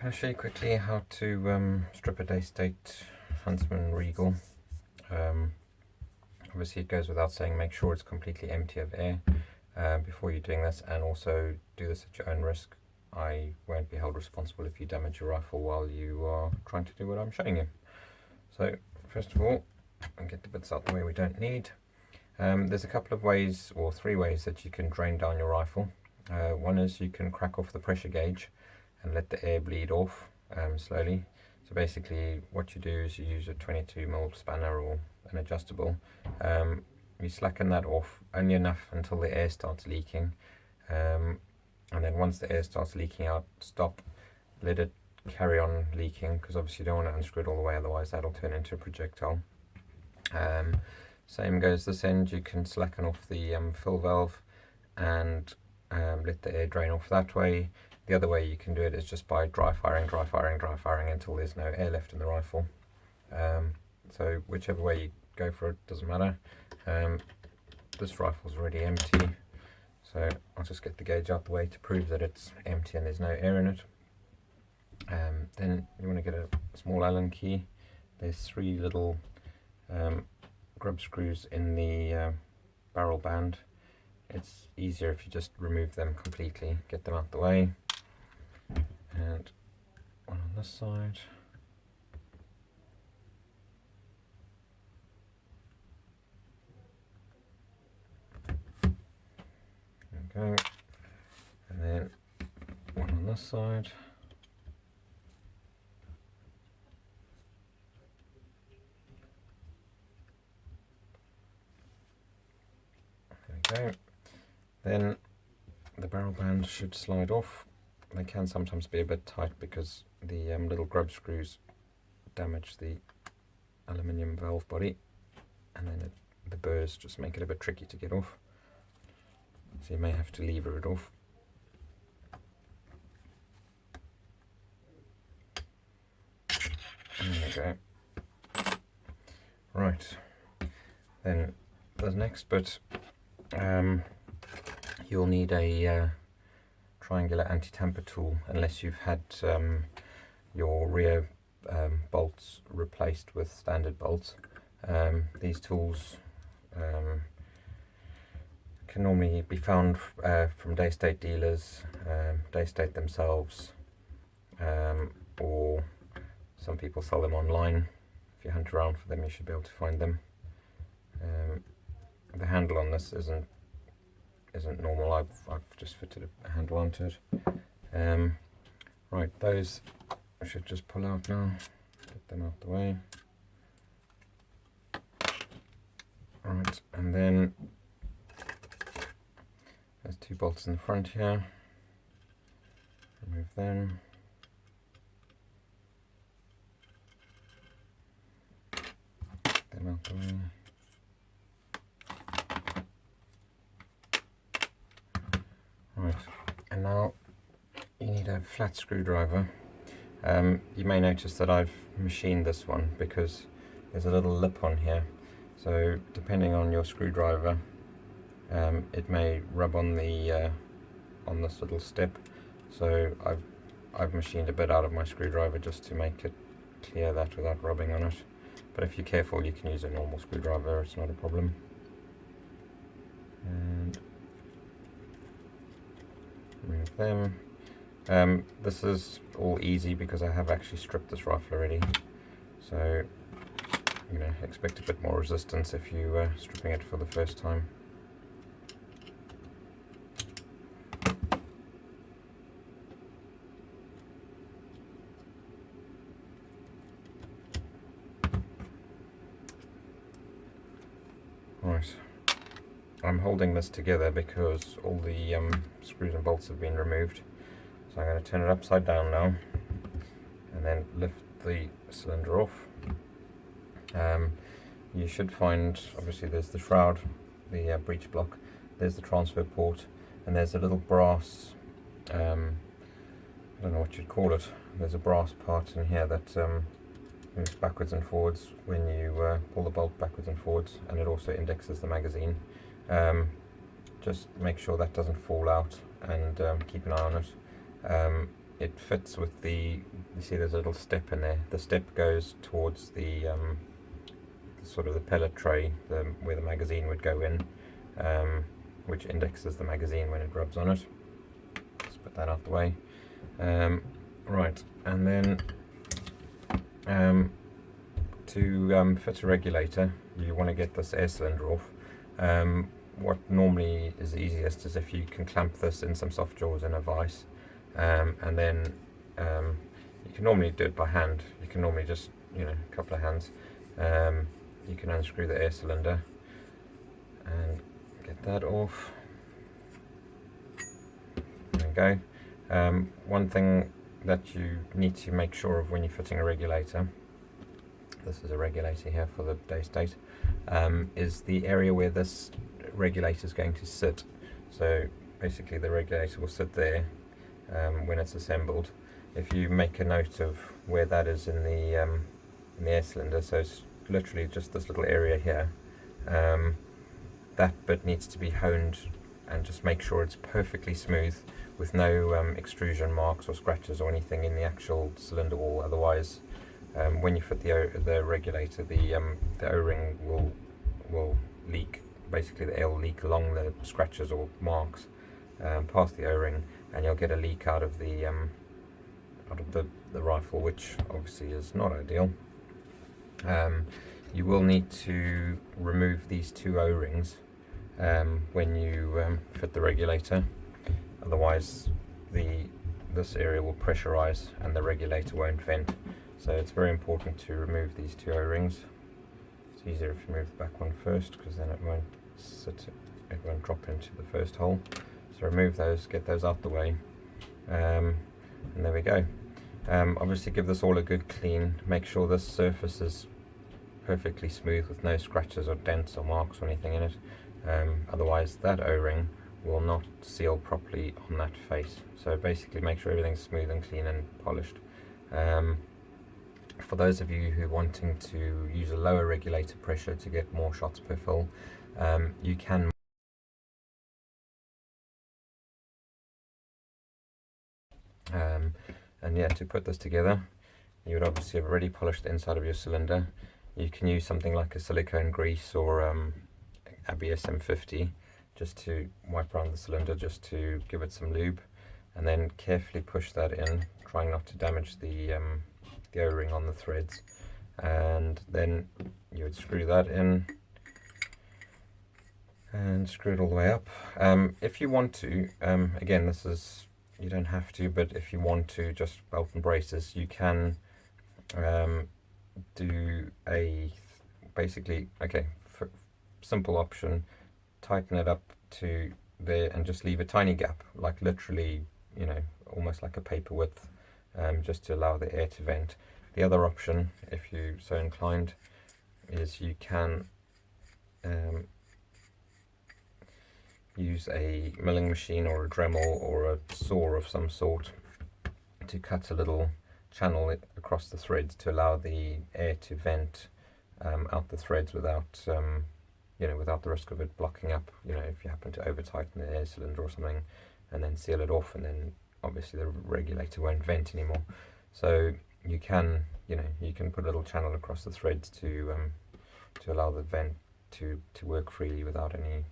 going to show you quickly how to strip a Daystate Huntsman Regal. Obviously it goes without saying, make sure it's completely empty of air before you're doing this, and also do this at your own risk. I won't be held responsible if you damage your rifle while you are trying to do what I'm showing you. So first of all, I'll get the bits out the way we don't need. There's a couple of ways, or three ways, that you can drain down your rifle. One is you can crack off the pressure gauge and let the air bleed off slowly. So basically what you do is you use a 22mm spanner or an adjustable. You slacken that off only enough until the air starts leaking, and then once the air starts leaking out, stop, let it carry on leaking, because obviously you don't want to unscrew it all the way, otherwise that'll turn into a projectile. Same goes this end. You can slacken off the fill valve and let the air drain off that way. The other way you can do it is just by dry firing until there's no air left in the rifle. So whichever way you go for it doesn't matter. This rifle's already empty, so I'll just get the gauge out the way to prove that it's empty and there's no air in it. Then you want to get a small Allen key. There's three little grub screws in the barrel band. It's easier if you just remove them completely, get them out the way. And one on this side. There we go. And then one on this side. There we go. Then the barrel band should slide off. They can sometimes be a bit tight because the little grub screws damage the aluminium valve body, and then the burrs just make it a bit tricky to get off. So you may have to lever it off. There we go. Right, then the next bit, you'll need a triangular anti-tamper tool, unless you've had your rear bolts replaced with standard bolts. These tools can normally be found from Daystate dealers, Daystate themselves, or some people sell them online. If you hunt around for them, you should be able to find them. The handle on this isn't normal. I've just fitted a handle onto it. Right, those I should just pull out now. Get them out the way. Right, and then there's two bolts in the front here. Remove them. Get them out the way. Right, and now you need a flat screwdriver. You may notice that I've machined this one because there's a little lip on here. So depending on your screwdriver, it may rub on the on this little step. So I've machined a bit out of my screwdriver just to make it clear that without rubbing on it. But if you're careful, you can use a normal screwdriver. It's not a problem. And remove them. This is all easy because I have actually stripped this rifle already, so you know, expect a bit more resistance if you stripping it for the first time. Right, I'm holding this together because all the screws and bolts have been removed. So I'm going to turn it upside down now and then lift the cylinder off. You should find, obviously there's the shroud, the breech block, there's the transfer port, and there's a little brass, I don't know what you'd call it, there's a brass part in here that moves backwards and forwards when you pull the bolt backwards and forwards, and it also indexes the magazine. Just make sure that doesn't fall out and keep an eye on it. it fits with the, you see there's a little step in there. The step goes towards the sort of the pellet tray, where the magazine would go in, which indexes the magazine when it rubs on it. Let's put that out the way. Right, and then to fit a regulator, you want to get this air cylinder off. What normally is easiest is if you can clamp this in some soft jaws in a vise, and then you can normally do it by hand. You can normally just, a couple of hands, you can unscrew the air cylinder and get that off. There we go. One thing that you need to make sure of when you're fitting a regulator, this is a regulator here for the Daystate, is the area where this regulator is going to sit. So basically the regulator will sit there when it's assembled. If you make a note of where that is in the air cylinder, so it's literally just this little area here, that bit needs to be honed, and just make sure it's perfectly smooth with no extrusion marks or scratches or anything in the actual cylinder wall. Otherwise, when you fit the regulator, the O-ring will leak. Basically, the air will leak along the scratches or marks past the O-ring, and you'll get a leak out of the rifle, which obviously is not ideal. You will need to remove these two O-rings when you fit the regulator. Otherwise, this area will pressurize and the regulator won't vent. So it's very important to remove these two O-rings. It's easier if you remove the back one first, because then it won't drop into the first hole. So remove those, get those out the way, and there we go. Obviously give this all a good clean. Make sure this surface is perfectly smooth with no scratches or dents or marks or anything in it. Otherwise that O-ring will not seal properly on that face. So basically make sure everything's smooth and clean and polished. For those of you who are wanting to use a lower regulator pressure to get more shots per fill, you can and yeah, to put this together, you would obviously have already polished the inside of your cylinder. You can use something like a silicone grease or ABS M50 just to wipe around the cylinder, just to give it some lube, and then carefully push that in, trying not to damage the O-ring on the threads. And then you would screw that in and screw it all the way up. If you want to, again, you don't have to, but if you want to, just belt and braces, you can do basically, for simple option, tighten it up to there and just leave a tiny gap, like literally, almost like a paper width, just to allow the air to vent. The other option, if you're so inclined, is you can use a milling machine or a Dremel or a saw of some sort to cut a little channel across the threads to allow the air to vent out the threads without without the risk of it blocking up. If you happen to over tighten the air cylinder or something, and then seal it off, and then obviously the regulator won't vent anymore. So you can put a little channel across the threads to allow the vent to work freely without any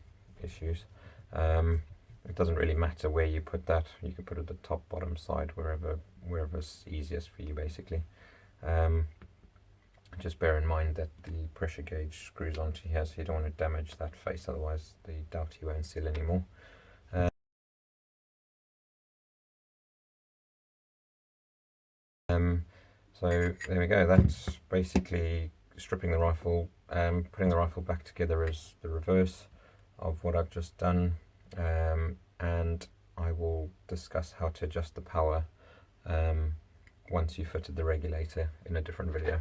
issues. It doesn't really matter where you put that. You can put it at the top, bottom, side, wherever's easiest for you, basically. Just bear in mind that the pressure gauge screws onto here, so you don't want to damage that face, otherwise the Doughty won't seal anymore. So there we go. That's basically stripping the rifle. Putting the rifle back together is the reverse of what I've just done, and I will discuss how to adjust the power once you've fitted the regulator in a different video.